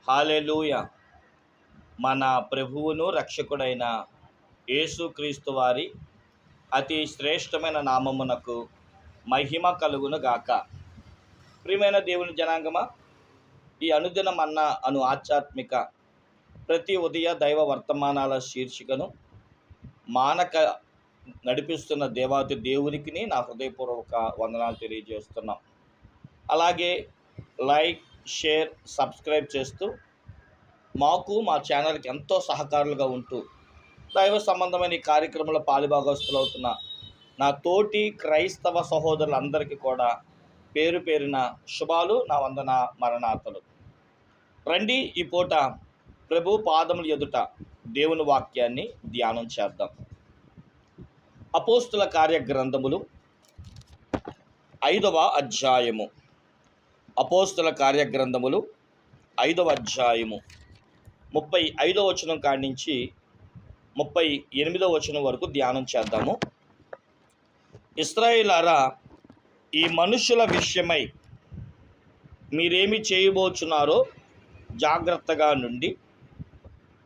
హల్లెలూయా. మన ప్రభువును రక్షకుడైన యేసుక్రీస్తు వారి అతి శ్రేష్టమైన నామమునకు మహిమ కలుగును గాక. ప్రియమైన దేవుని జనాంగమా, ఈ అనుదిన మన్నా అను ఆధ్యాత్మిక ప్రతి ఉదయ దైవ వర్తమానాల శీర్షికను మానక నడిపిస్తున్న దేవాతి దేవునికి నా హృదయపూర్వక వందనాలు తెలియజేస్తున్నాం. అలాగే లైక్, షేర్, సబ్స్క్రైబ్ చేస్తూ మాకు మా ఛానల్కి ఎంతో సహకారులుగా ఉంటూ దైవ సంబంధమైన ఈ కార్యక్రమంలో పాలుభాగస్తులవుతున్న నా తోటి క్రైస్తవ సహోదరులందరికీ కూడా పేరు పేరిన శుభాలు, నా వందన మరణాతలు. రండి, ఈ పూట ప్రభు పాదముల ఎదుట దేవుని వాక్యాన్ని ధ్యానం చేద్దాం. అపోస్తుల కార్య గ్రంథములు 5వ అధ్యాయము. అపోస్తుల కార్య గ్రంథములు 5వ అధ్యాయము 35వ వచనం కాడి నుంచి 38వ వచనం వరకు ధ్యానం చేద్దాము. ఇశ్రాయేలారా, ఈ మనుషుల విషయమై మీరేమి చేయబోచున్నారో జాగ్రత్తగా నుండి,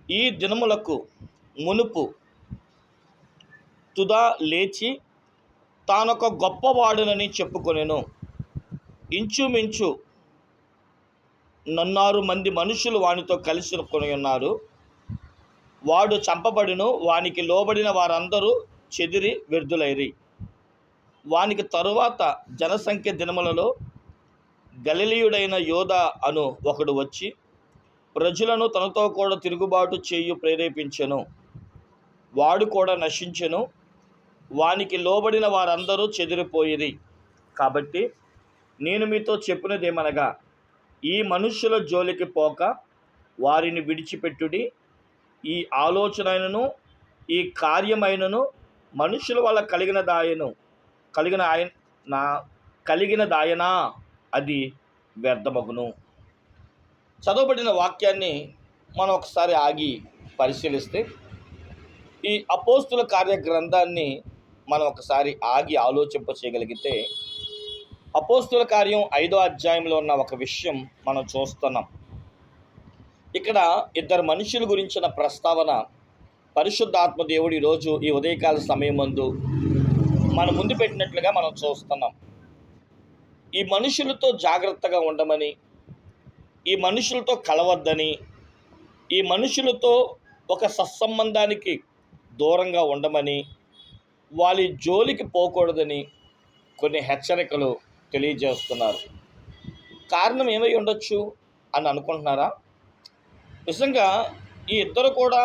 ఈ దినములకు మునుపు తుదా లేచి తానొక గొప్పవాడునని చెప్పుకొనెను. ఇంచుమించు 400 మంది మనుషులు వానితో కలిసి కొని ఉన్నారు. వాడు చంపబడిను, వానికి లోబడిన వారందరూ చెదిరి వ్యర్థులైరి. వానికి తరువాత జనసంఖ్య దినములలో గలిలయుడైన యోధా అను ఒకడు వచ్చి ప్రజలను తనతో కూడా తిరుగుబాటు చేయు ప్రేరేపించెను. వాడు కూడా నశించెను, వానికి లోబడిన వారందరూ చెదిరిపోయిరి. కాబట్టి నేను మీతో చెప్పినదేమనగా, ఈ మనుష్యుల జోలికి పోక వారిని విడిచిపెట్టుడి. ఈ ఆలోచనను, ఈ కార్యమైనను మనుషుల వల్ల కలిగినదాయనా అది వ్యర్థమగును. చదవబడిన వాక్యాన్ని మనం ఒకసారి ఆగి పరిశీలిస్తే, ఈ అపోస్తుల కార్య గ్రంథాన్ని మనం ఒకసారి ఆగి ఆలోచింప చేయగలిగితే, అపోస్తుల కార్యం 5వ అధ్యాయంలో ఉన్న ఒక విషయం మనం చూస్తున్నాం. ఇక్కడ ఇద్దరు మనుషుల గురించిన ప్రస్తావన పరిశుద్ధాత్మ దేవుడు ఈరోజు ఈ ఉదయకాల సమయం ముందు మన ముందు పెట్టినట్లుగా మనం చూస్తున్నాం. ఈ మనుషులతో జాగ్రత్తగా ఉండమని, ఈ మనుషులతో కలవద్దని, ఈ మనుషులతో ఒక సత్సంబంధానికి దూరంగా ఉండమని, వాళ్ళ జోలికి పోకూడదని కొన్ని హెచ్చరికలు తెలియజేస్తున్నారు. కారణం ఏమై ఉండొచ్చు అని అనుకుంటున్నారా? నిజంగా ఈ ఇద్దరు కూడా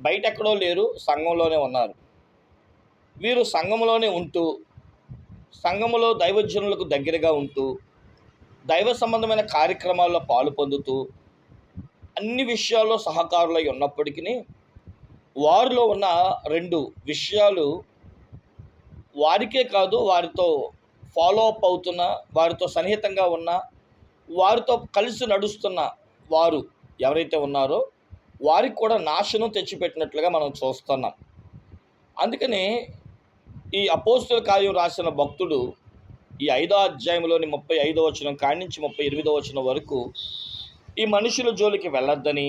బయట ఎక్కడో లేరు, సంఘంలోనే ఉన్నారు. వీరు సంఘంలోనే ఉంటూ, సంఘములో దైవజనులకు దగ్గరగా ఉంటూ, దైవ సంబంధమైన కార్యక్రమాల్లో పాలు పొందుతూ, అన్ని విషయాల్లో సహకారులై ఉన్నప్పటికీ వారిలో ఉన్న 2 విషయాలు వారికే కాదు, వారితో ఫాలో అప్ అవుతున్న, వారితో సన్నిహితంగా ఉన్న, వారితో కలిసి నడుస్తున్న వారు ఎవరైతే ఉన్నారో వారికి కూడా నాశనం తెచ్చిపెట్టినట్లుగా మనం చూస్తున్నాం. అందుకని ఈ అపోస్తుల కార్యం రాసిన భక్తుడు ఈ 5వ అధ్యాయంలోని 35వ వచనం కాడి నుంచి 38వ వచనం వరకు ఈ మనుషుల జోలికి వెళ్ళొద్దని,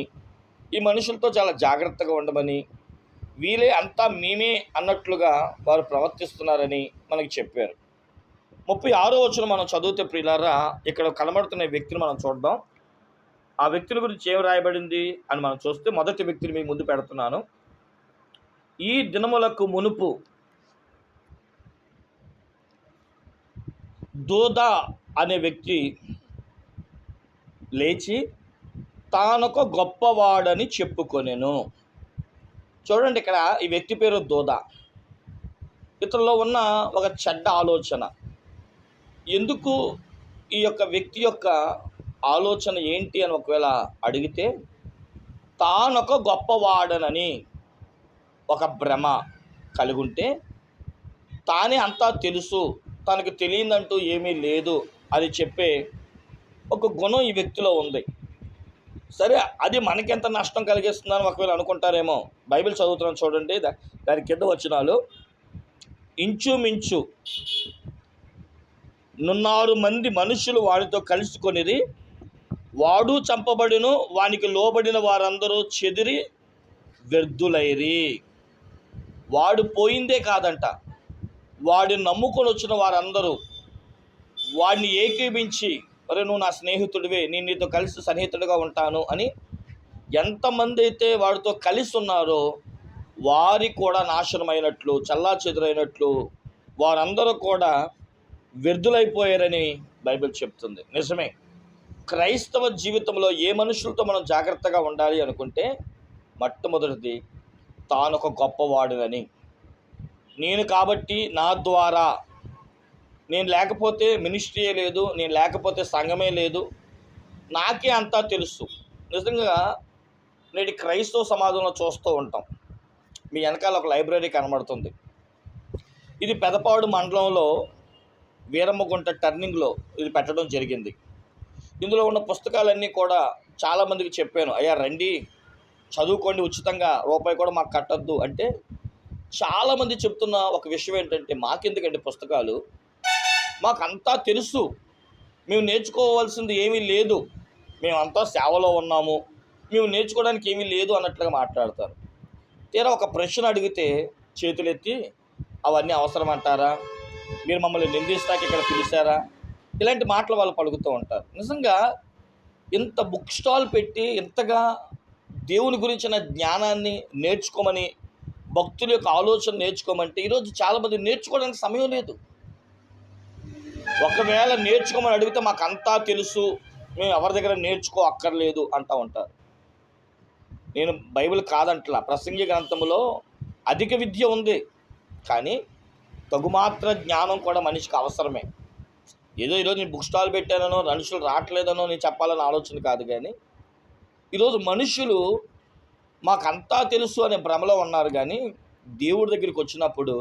ఈ మనుషులతో చాలా జాగ్రత్తగా ఉండమని, వీళ్ళే అంతా మేమే అన్నట్లుగా వారు ప్రవర్తిస్తున్నారని మనకి చెప్పారు. 36వ వచనం మనం చదివితే ప్రియులారా, ఇక్కడ కనబడుతున్న వ్యక్తిని మనం చూద్దాం. ఆ వ్యక్తుల గురించి ఏం రాయబడింది అని మనం చూస్తే, మొదటి వ్యక్తిని మీ ముందు పెడుతున్నాను. ఈ దినములకు మునుపు దోదా అనే వ్యక్తి లేచి తానొక గొప్పవాడని చెప్పుకొనెను. చూడండి, ఇక్కడ ఈ వ్యక్తి పేరు దోదా. ఇతనిలో ఉన్న ఒక చెడ్డ ఆలోచన. ఎందుకు ఈ యొక్క వ్యక్తి యొక్క ఆలోచన ఏంటి అని ఒకవేళ అడిగితే, తానొక గొప్పవాడనని ఒక భ్రమ కలిగి ఉంటే, తానే అంతా తెలుసు, తనకు తెలియదంటూ ఏమీ లేదు అని చెప్పే ఒక గుణం ఈ వ్యక్తిలో ఉంది. సరే, అది మనకెంత నష్టం కలిగిస్తుందని ఒకవేళ అనుకుంటారేమో. బైబిల్ చదువుతున్నాను చూడండి, దాని కింద వచనాలు. ఇంచుమించు 400 మంది మనుషులు వారితో కలుసుకొనిరి. వాడు చంపబడిను, వానికి లోబడిన వారందరూ చెదిరి వ్యర్థులైరి. వాడు పోయిందే కాదంట, వాడిని నమ్ముకొని వచ్చిన వారందరూ వాడిని ఏకీభించి, అరే నువ్వు నా స్నేహితుడివే, నేను నీతో కలిసి సన్నిహితుడిగా ఉంటాను అని ఎంతమంది అయితే వాడితో కలిసి ఉన్నారో వారి కూడా నాశనమైనట్లు, చల్లా చెదురైనట్లు, వారందరూ కూడా వ్యర్థులైపోయారని బైబిల్ చెప్తుంది. నిజమే. క్రైస్తవ జీవితంలో ఏ మనుషులతో మనం జాగ్రత్తగా ఉండాలి అనుకుంటే, మొట్టమొదటిది తాను ఒక గొప్పవాడినని, నేను కాబట్టి నా ద్వారా, నేను లేకపోతే మినిస్ట్రీయే లేదు, నేను లేకపోతే సంఘమే లేదు, నాకే అంతా తెలుసు. నిజంగా నేటి క్రైస్తవ సమాజంలో చూస్తూ ఉంటాం. మీ వెనకాల ఒక లైబ్రరీ కనబడుతుంది. ఇది పెదపాడు మండలంలో వీరమ్మగుంట టర్నింగ్లో ఇది పెట్టడం జరిగింది. ఇందులో ఉన్న పుస్తకాలన్నీ కూడా చాలామందికి చెప్పాను, అయ్యా రండి చదువుకోండి ఉచితంగా, రూపాయి కూడా మాకు కట్టద్దు అంటే చాలామంది చెప్తున్న ఒక విషయం ఏంటంటే, మాకెందుకండి పుస్తకాలు, మాకంతా తెలుసు, మేము నేర్చుకోవాల్సింది ఏమీ లేదు, మేమంతా సేవలో ఉన్నాము, మేము నేర్చుకోవడానికి ఏమీ లేదు అన్నట్లుగా మాట్లాడతారు. తీరా ఒక ప్రశ్న అడిగితే చేతులెత్తి, అవన్నీ అవసరం అంటారా, మీరు మమ్మల్ని నిందిస్తాకి ఇక్కడ పిలిచారా, ఇలాంటి మాటలు వాళ్ళు పలుకుతూ ఉంటారు. నిజంగా ఇంత బుక్ స్టాల్ పెట్టి ఇంతగా దేవుని గురించిన జ్ఞానాన్ని నేర్చుకోమని, భక్తుల యొక్క ఆలోచన నేర్చుకోమంటే ఈరోజు చాలామంది నేర్చుకోవడానికి సమయం లేదు. ఒకవేళ నేర్చుకోమని అడిగితే మాకు అంతా తెలుసు, మేము ఎవరి దగ్గర నేర్చుకో అక్కర్లేదు అంటూ ఉంటారు. నేను బైబిల్ కాదంటలా, ప్రసంగి గ్రంథములో అధిక విద్య ఉంది, కానీ తగుమాత్ర జ్ఞానం కూడా మనిషికి అవసరమే. ఏదో ఈరోజు నేను బుక్ స్టాల్ పెట్టానో, మనుషులు రావట్లేదనో నేను చెప్పాలని ఆలోచన కాదు, కానీ ఈరోజు మనుషులు మాకంతా తెలుసు అనే భ్రమలో ఉన్నారు. కానీ దేవుడి దగ్గరికి వచ్చినప్పుడు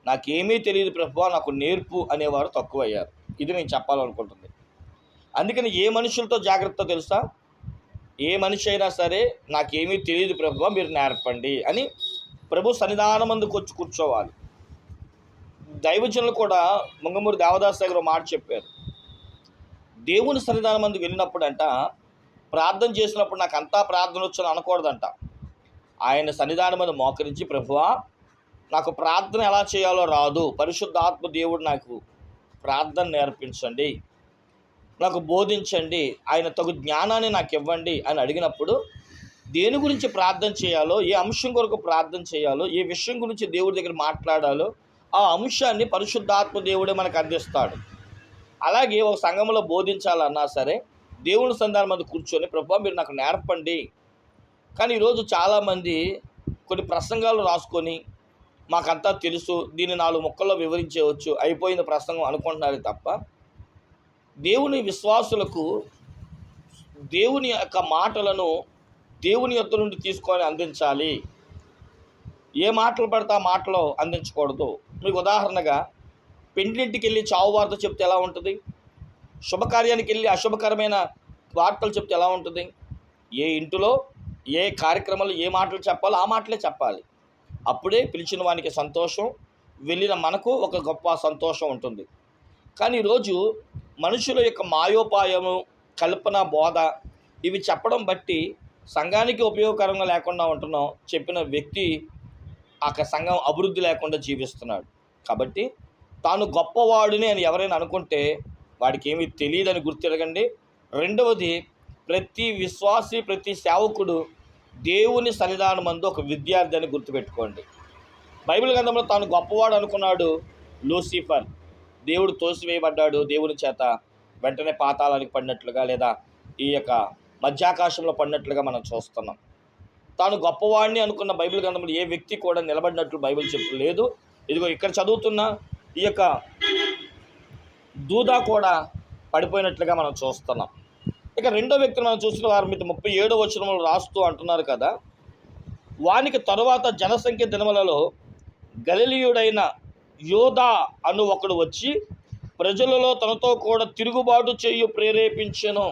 నాకేమీ తెలియదు ప్రభువా నాకు నేర్పు అనేవారు తక్కువయ్యారు. ఇది నేను చెప్పాలనుకుంటుంది. అందుకని ఏ మనుషులతో జాగ్రత్త తెలుసా, ఏ మనిషి అయినా సరే నాకేమీ తెలియదు ప్రభువా మీరు నేర్పండి అని ప్రభు సన్నిధానమందుకు వచ్చి కూర్చోవాలి. దైవజనులు కూడా ముంగమూరి దేవదాస్ దగ్గర మాట చెప్పారు, దేవుని సన్నిధానమందుకు వెళ్ళినప్పుడు అంట, ప్రార్థన చేసినప్పుడు నాకు అంతా ప్రార్థన వచ్చని అనకూడదంట. ఆయన సన్నిధానమందు మోకరించి, ప్రభువా నాకు ప్రార్థన ఎలా చేయాలో రాదు, పరిశుద్ధాత్మ దేవుడు నాకు ప్రార్థన నేర్పించండి, నాకు బోధించండి, ఆయన తగు జ్ఞానాన్ని నాకు ఇవ్వండి అని అడిగినప్పుడు దేని గురించి ప్రార్థన చేయాలో, ఏ అంశం కొరకు ప్రార్థన చేయాలో, ఏ విషయం గురించి దేవుడి దగ్గర మాట్లాడాలో ఆ అంశాన్ని పరిశుద్ధాత్మ దేవుడే మనకు అందిస్తాడు. అలాగే ఒక సంఘంలో బోధించాలన్నా సరే దేవుని సంధానం మీద కూర్చొని ప్రభువా మీరు నాకు నేర్పండి. కానీ ఈరోజు చాలామంది కొన్ని ప్రసంగాలు రాసుకొని మాకంతా తెలుసు, దీన్ని 4 ముక్కల్లో వివరించేయవచ్చు, అయిపోయిన ప్రసంగం అనుకుంటున్నారే తప్ప, దేవుని విశ్వాసులకు దేవుని యొక్క మాటలను దేవుని యొద్ద నుండి తీసుకొని అందించాలి. ఏ మాటలు పడితే ఆ మాటలు అందించకూడదు. మీకు ఉదాహరణగా పెండ్లింటికి వెళ్ళి చావు వార్త చెప్తే ఎలా ఉంటుంది, శుభకార్యానికి వెళ్ళి అశుభకరమైన వార్తలు చెప్తే ఎలా ఉంటుంది. ఏ ఇంటిలో ఏ కార్యక్రమాలు ఏ మాటలు చెప్పాలో ఆ మాటలే చెప్పాలి. అప్పుడే పిలిచిన వానికి సంతోషం, వెళ్ళిన మనకు ఒక గొప్ప సంతోషం ఉంటుంది. కానీ ఈరోజు మనుషుల యొక్క మాయోపాయము, కల్పన, బోధ ఇవి చెప్పడం బట్టి సంఘానికి ఉపయోగకరంగా లేకుండా ఉంటున్నాం. చెప్పిన వ్యక్తి ఆ సంఘం అభివృద్ధి లేకుండా జీవిస్తున్నాడు. కాబట్టి తాను గొప్పవాడిని అని ఎవరైనా అనుకుంటే వాడికి ఏమీ తెలియదని గుర్తిరగండి. రెండవది, ప్రతి విశ్వాసి, ప్రతి సేవకుడు దేవుని సన్నిధానమందు ఒక విద్యార్థి అని గుర్తుపెట్టుకోండి. బైబిల్ గ్రంథంలో తాను గొప్పవాడు అనుకున్నాడు లూసిఫర్. దేవుడు తోసివేయబడ్డాడు దేవుని చేత, వెంటనే పాతాళానికి పడినట్లుగా లేదా ఈ యొక్క మధ్యాకాశంలో పడినట్లుగా మనం చూస్తున్నాం. తాను గొప్పవాడిని అనుకున్న బైబిల్ గ్రంథంలో ఏ వ్యక్తి కూడా నిలబడినట్లు బైబిల్ చెప్పలేదు. ఇదిగో ఇక్కడ చదువుతున్న ఈ యొక్క దూదా కూడా పడిపోయినట్లుగా మనం చూస్తున్నాం. ఇక రెండో వ్యక్తిని మనం చూసిన వారి మీద 37వ వచనంలో రాస్తూ అంటున్నారు కదా, వానికి తరువాత జనసంఖ్య దినములలో గలిలయుడైన యోధా అను ఒకడు వచ్చి ప్రజలలో తనతో కూడా తిరుగుబాటు చేయు ప్రేరేపించెను.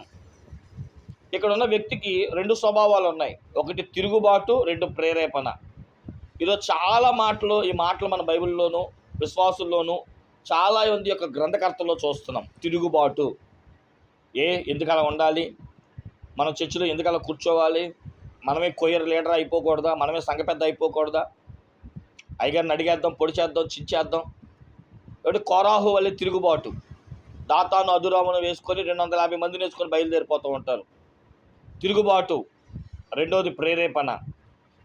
ఇక్కడ ఉన్న వ్యక్తికి 2 స్వభావాలు ఉన్నాయి. ఒకటి తిరుగుబాటు, 2 ప్రేరేపణ. ఈరోజు చాలా మాటలు, ఈ మాటలు మన బైబిల్లోనూ విశ్వాసుల్లోనూ చాలా మంది యొక్క గ్రంథకర్తల్లో చూస్తున్నాం. తిరుగుబాటు, ఎందుకు అలా ఉండాలి, మనం చర్చిలో ఎందుకు అలా కూర్చోవాలి, మనమే కొయ్యర్ లీడర్ అయిపోకూడదా, మనమే సంఘ పెద్ద అయిపోకూడదా, అయ్యగారిని అడిగేద్దాం, పొడి చేద్దాం, చించేద్దాం. కాబట్టి కోరాహు వల్లే తిరుగుబాటు, దాతాను అధురామును వేసుకొని 250 మందిని వేసుకొని బయలుదేరిపోతూ ఉంటారు. తిరుగుబాటు. రెండోది ప్రేరేపణ.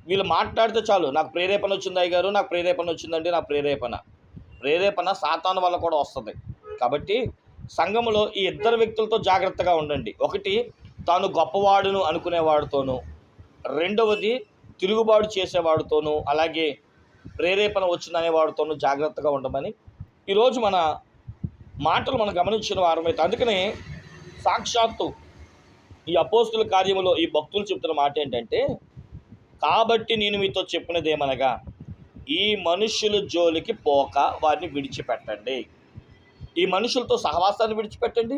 వీళ్ళు మాట్లాడితే చాలు, నాకు ప్రేరేపణ వచ్చింది అయ్యగారు, నాకు ప్రేరేపణ వచ్చిందండి, నా ప్రేరేపణ సాతాను వల్ల కూడా వస్తుంది. కాబట్టి సంఘములో ఈ ఇద్దరు వ్యక్తులతో జాగ్రత్తగా ఉండండి. ఒకటి, తాను గొప్పవాడును అనుకునేవాడితోనూ, రెండవది తిరుగుబాటు చేసేవాడితోనూ, అలాగే ప్రేరేపణ వచ్చిందనే వాడితోనూ జాగ్రత్తగా ఉండమని ఈరోజు మన మాటలు మనం గమనించిన వారమైతే, అందుకనే సాక్షాత్తు ఈ అపోస్తుల కార్యములో ఈ భక్తులు చెప్తున్న మాట ఏంటంటే, కాబట్టి నేను మీతో చెప్పినదేమనగా ఈ మనుష్యుల జోలికి పోక వారిని విడిచిపెట్టండి. ఈ మనుషులతో సహవాసాన్ని విడిచిపెట్టండి,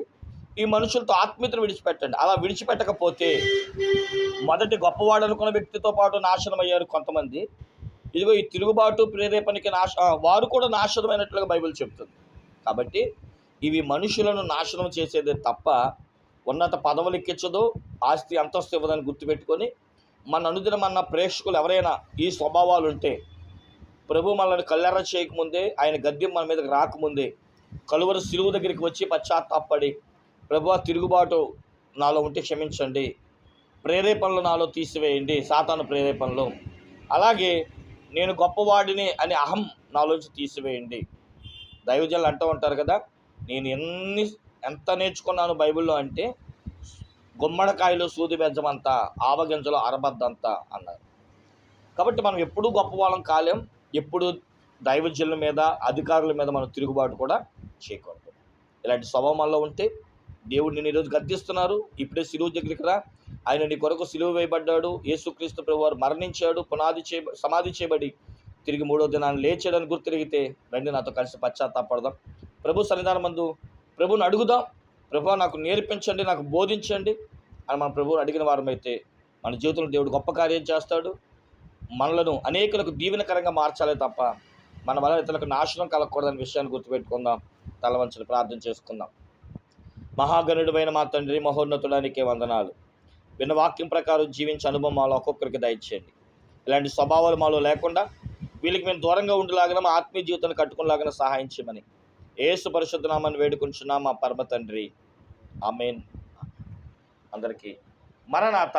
ఈ మనుషులతో ఆత్మీయతను విడిచిపెట్టండి. అలా విడిచిపెట్టకపోతే మొదటి గొప్పవాడు అనుకున్న వ్యక్తితో పాటు నాశనం అయ్యారు కొంతమంది. ఇదిగో ఈ తిరుగుబాటు ప్రేరేపణకి వారు కూడా నాశనమైనట్లుగా బైబిల్ చెప్తుంది. కాబట్టి ఇవి మనుషులను నాశనం చేసేదే తప్ప ఉన్నత పదవులు ఎక్కించదు, ఆస్తి అంతస్తు ఇవ్వదని గుర్తుపెట్టుకొని మన అనుదినం అన్న ప్రేక్షకులు ఎవరైనా ఈ స్వభావాలు ఉంటే, ప్రభు మనల్ని కళ్ళెర్ర చేయకముందే, ఆయన గద్యం మన మీదకి రాకముందే కలువరి సిలువ దగ్గరికి వచ్చి పశ్చాత్తాపడి, ప్రభువా తిరుగుబాటు నాలో ఉంటే క్షమించండి, ప్రేరేపణలు నాలో తీసివేయండి, సాతాను ప్రేరేపణలు, అలాగే నేను గొప్పవాడిని అనే అహం నాలోంచి తీసివేయండి. దైవజనులు అంటూ ఉంటారు కదా, నేను ఎంత నేర్చుకున్నాను బైబిల్లో అంటే, గుమ్మడికాయలో సూది బెజ్జమంతా, ఆవగింజలో అరబద్దంతా అన్నారు. కాబట్టి మనం ఎప్పుడూ గొప్పవాళ్ళం కాలేం, ఎప్పుడు దైవజనుల మీద, అధికారుల మీద మనం తిరుగుబాటు కూడా చేయకూడదు. ఇలాంటి స్వభావం మనలో ఉంటే దేవుడు నిన్ను ఈరోజు గద్దిస్తున్నారు. ఇప్పుడే సిలువ దగ్గరికి రా, ఆయన నీ కొరకు సిలువ వేయబడ్డాడు, యేసుక్రీస్తు ప్రభువారు మరణించాడు, సమాధి చేయబడి తిరిగి 3వ దినాన్ని లేచాడని గుర్తిరిగితే రండి నాతో కలిసి పశ్చాత్తాపడదాం. ప్రభు సన్నిధానం మందు ప్రభువుని అడుగుదాం, ప్రభువా నాకు నేర్పించండి, నాకు బోధించండి అని మన ప్రభువుని అడిగిన వారమైతే మన జీవితంలో దేవుడు గొప్ప కార్యం చేస్తాడు. మనలను అనేకులకు దీవెనకరంగా మార్చాలే తప్ప మన వల్ల ఇతరులకు నాశనం కలగకూడదనే విషయాన్ని గుర్తుపెట్టుకుందాం. తలవంచని ప్రార్థన చేసుకుందాం. మహాగణుడైన మా తండ్రి, మహోన్నతుడానికి వందనాలు. విన్న వాక్యం ప్రకారం జీవించే అనుభవం మాలో ఒక్కొక్కరికి దయచేయండి. ఇలాంటి స్వభావాలు మాలో లేకుండా వీళ్ళకి మేము దూరంగా ఉండేలాగా, మా ఆత్మీయ జీవితాన్ని కట్టుకునేలాగా సహాయం చేయమని యేసు పరిశుద్ధ నామాన్ని వేడుకుంటున్నాం మా పరమ తండ్రి. ఆమేన్. అందరికీ మరణాత.